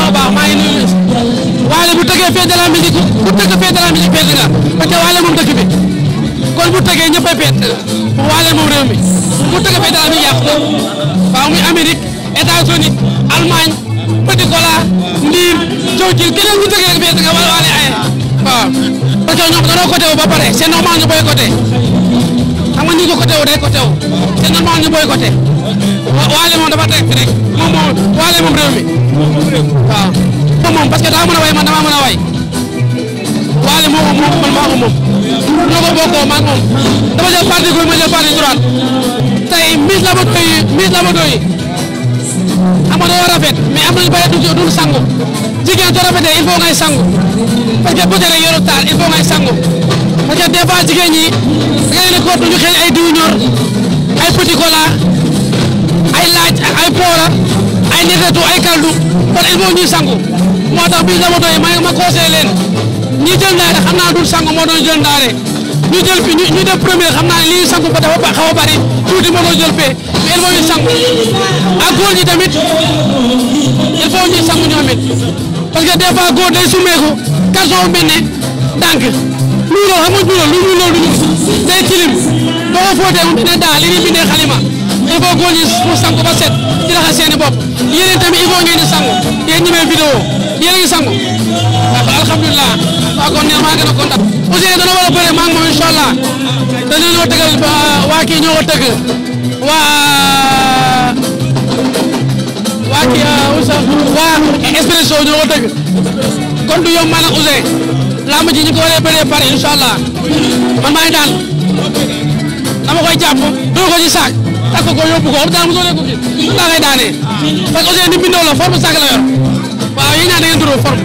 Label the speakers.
Speaker 1: a baax maa ngi nuyu Wally bu tëggee fête de la musique ku tëgg fête de la musique fête nga parce que Wally moom dëkk bi kon bu tëggee ñëppay fête Wally moom réew mi bu tëggee fête de la musique yàqu ko waaw muy Amérique États-Unis Allemagne Petit Cola Ndiir Cowtil keneen bu tëggee rek fête nga wala Wally aye waaw parce que ñoom dañoo côté wu ba pare c'est normal ñu boycotté xam nga ni ko côté wu day côté wu c'est normal ñu boycotté Wally moom dafa teg rek moom Wally moom réew mi waaw moom parce que daa mën a way man damaa mën a way Wally moom man maa ko moom ñoo ko bokkoo man moom dama jël parti gauche ma jël parti droite tey Miss Labadoy xam nga doo rafet mais am nañu bëri du sangu jigéen soo rafetee il faut ngay sangu parce que peut-être rek yoru taal il faut ngay sangu parce que des fois jigéen ñi da ngay ne ko duñu xëy ay diw ñor ay petit cola ay laaj ay poora ay netetu ay kaldu kon il faut ñuy sangu moo tax Miss Labadoy ma conseillé leen ñi jël ndaare xam naa dul sangu moo doon jël ndaare ñu jël fi ñu def premier xam naa ne lii sangu ba dafa xaw a bari tuuti moo doon jël fee mais il faut ñu sangu ak góor ñi tamit il faut ñu sangu ñoom it parce que des fois góor day sumeeku caleçon bu mel ne dànk lu xam nga lu day tilim boo ko fóotee mu ne daa li ñu bindee xalima il faut góor ñi mu sangu ba set ci raxas seeni bopp yéen tamit il faut ngeen di sangu yéen ñi may vidéo yéen a ngi sangu waaw alhamdulilah waaw kon neex maa gën a kontaan aussi dana war a bëre maa ngi moom incha allah dañu ñoo tëggal waa kii ñoo ko tëgg waa Expresso ñoo ko tëgg kon du yomb maanaam Ouzin lamb ji ñu ko waree bëree pare incha allah man maa ngi daan dama koy jàpp doo ko ci saak takk ko yóbbu ko xam daal mosoo leen ko fi laa ngay daanee parce que Ouzin ni bindoo la forme saak la yor waaw yéen ñaa da ngeen duroo forme